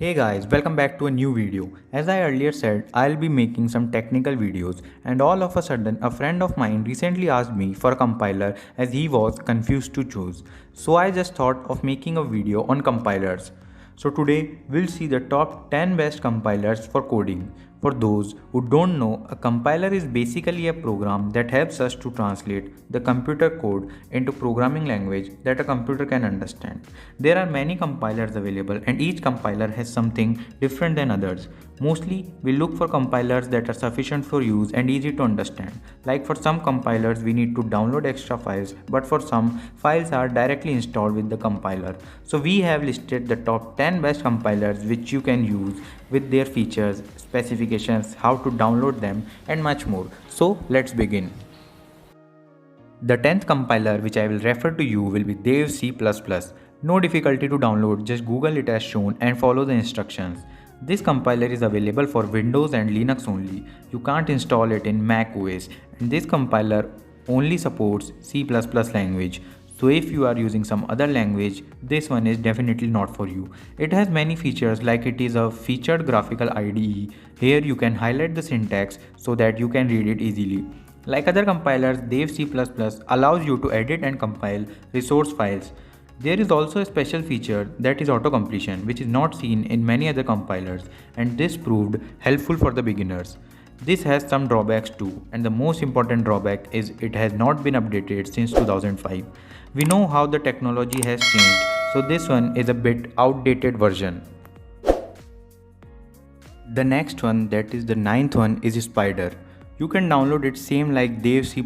Hey guys, welcome back to a new video. As I earlier said, I'll be making some technical videos, and all of a sudden a friend of mine recently asked me for a compiler as he was confused to choose. So I just thought of making a video on compilers. So today we'll see the top 10 best compilers for coding. For those who don't know, a compiler is basically a program that helps us to translate the computer code into programming language that a computer can understand. There are many compilers available and each compiler has something different than others. Mostly, we look for compilers that are sufficient for use and easy to understand. Like for some compilers, we need to download extra files, but for some, files are directly installed with the compiler. So we have listed the top 10 best compilers which you can use with their features, specifications, how to download them, and much more. So let's begin. The 10th compiler which I will refer to you will be Dev C++. No difficulty to download, just Google it as shown and follow the instructions. This compiler is available for Windows and Linux only. You can't install it in Mac OS, and this compiler only supports C++ language. So if you are using some other language, this one is definitely not for you. It has many features like it is a featured graphical IDE. Here you can highlight the syntax so that you can read it easily. Like other compilers, Dev C++ allows you to edit and compile resource files. There is also a special feature that is auto-completion, which is not seen in many other compilers, and this proved helpful for the beginners. This has some drawbacks too, and the most important drawback is it has not been updated since 2005. We know how the technology has changed, so this one is a bit outdated version. The next one, that is the ninth one, is Spider. You can download it same like Dev C++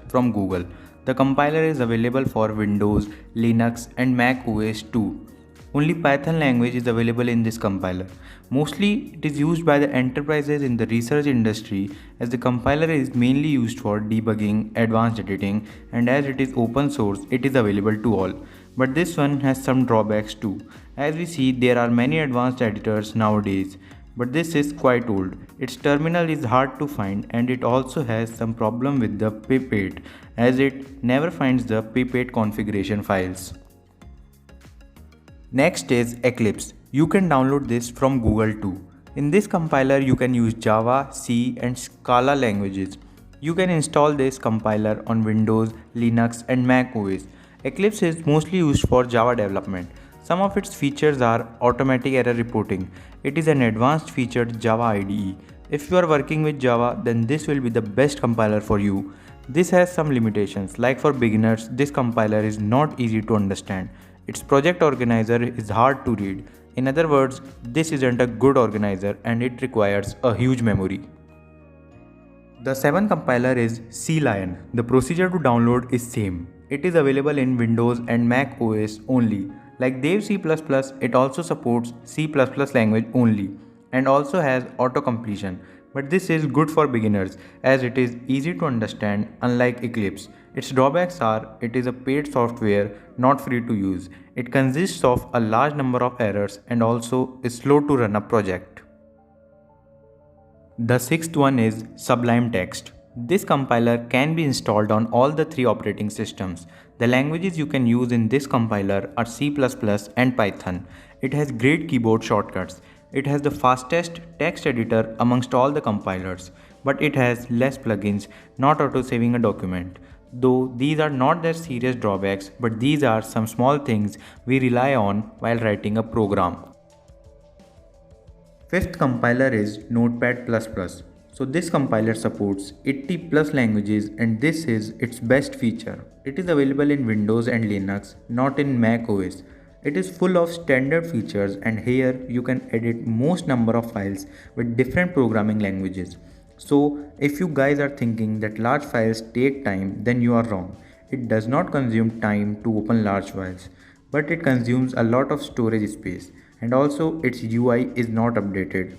from Google. The compiler is available for Windows, Linux and Mac OS too. Only Python language is available in this compiler. Mostly it is used by the enterprises in the research industry as the compiler is mainly used for debugging, advanced editing, and as it is open source it is available to all. But this one has some drawbacks too. As we see, there are many advanced editors nowadays, but this is quite old. Its terminal is hard to find and it also has some problem with the pip8 as it never finds the pip8 configuration files. Next is Eclipse. You can download this from Google too. In this compiler you can use Java, C and Scala languages. You can install this compiler on Windows, Linux and Mac OS. Eclipse is mostly used for Java development. Some of its features are automatic error reporting. It is an advanced featured Java IDE. If you are working with Java, then this will be the best compiler for you. This has some limitations, like for beginners, this compiler is not easy to understand. Its project organizer is hard to read. In other words, this isn't a good organizer and it requires a huge memory. The seventh compiler is CLion. The procedure to download is same. It is available in Windows and Mac OS only. Like Dev C++, it also supports C++ language only and also has auto-completion. But this is good for beginners as it is easy to understand unlike Eclipse. Its drawbacks are it is a paid software, not free to use. It consists of a large number of errors and also is slow to run a project. The sixth one is Sublime Text. This compiler can be installed on all the three operating systems. The languages you can use in this compiler are C++ and Python. It has great keyboard shortcuts. It has the fastest text editor amongst all the compilers, but it has less plugins, not auto-saving a document. Though these are not their serious drawbacks, but these are some small things we rely on while writing a program. Fifth compiler is Notepad++. So this compiler supports 80 plus languages and this is its best feature. It is available in Windows and Linux, not in Mac OS. It is full of standard features and here you can edit most number of files with different programming languages. So if you guys are thinking that large files take time, then you are wrong. It does not consume time to open large files, but it consumes a lot of storage space and also its UI is not updated.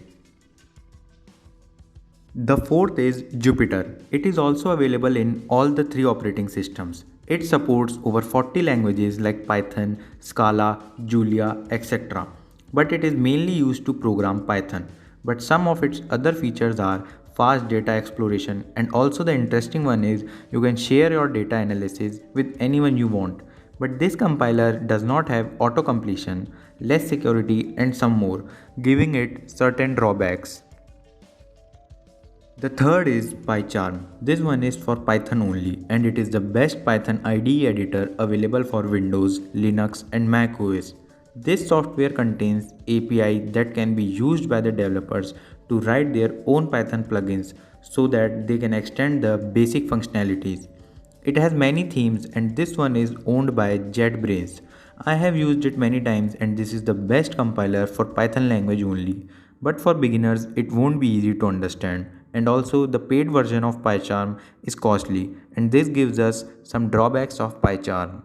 The fourth is Jupyter. It is also available in all the three operating systems. It supports over 40 languages like Python, Scala, Julia, etc. But it is mainly used to program Python. But some of its other features are fast data exploration and also the interesting one is you can share your data analysis with anyone you want. But this compiler does not have auto-completion, less security and some more, giving it certain drawbacks. The third is PyCharm. This one is for Python only and it is the best Python IDE editor available for Windows, Linux and Mac OS. This software contains API that can be used by the developers to write their own Python plugins so that they can extend the basic functionalities. It has many themes and this one is owned by JetBrains. I have used it many times and this is the best compiler for Python language only. But for beginners it won't be easy to understand, and also the paid version of PyCharm is costly and this gives us some drawbacks of PyCharm.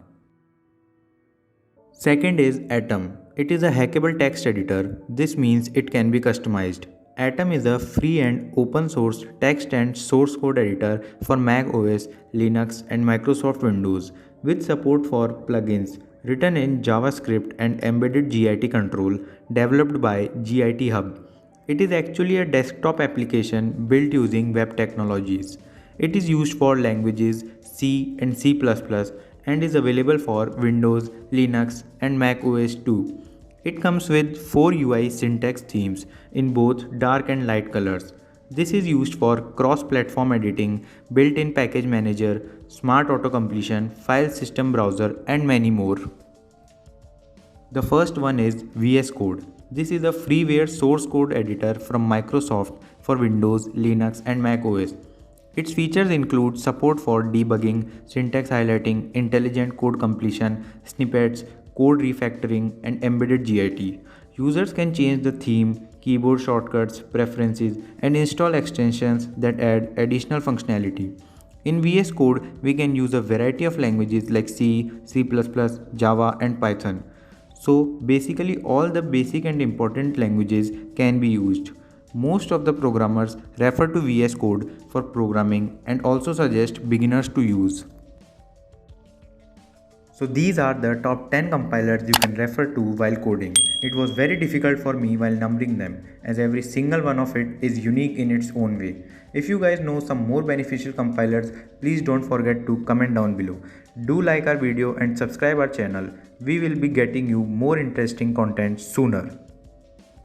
Second is Atom. It is a hackable text editor. This means it can be customized. Atom is a free and open source text and source code editor for Mac OS, Linux and Microsoft Windows with support for plugins written in JavaScript and embedded Git control developed by Git Hub. It is actually a desktop application built using web technologies. It is used for languages C and C++ and is available for Windows, Linux and Mac OS too. It comes with 4 UI syntax themes in both dark and light colors. This is used for cross-platform editing, built-in package manager, smart auto-completion, file system browser and many more. The first one is VS Code. This is a freeware source code editor from Microsoft for Windows, Linux and Mac OS. Its features include support for debugging, syntax highlighting, intelligent code completion, snippets, code refactoring and embedded Git. Users can change the theme, keyboard shortcuts, preferences and install extensions that add additional functionality. In VS Code, we can use a variety of languages like C, C++, Java and Python. So basically all the basic and important languages can be used. Most of the programmers refer to VS Code for programming and also suggest beginners to use. So these are the top 10 compilers you can refer to while coding. It was very difficult for me while numbering them as every single one of it is unique in its own way. If you guys know some more beneficial compilers, please don't forget to comment down below. Do like our video and subscribe our channel. We will be getting you more interesting content sooner.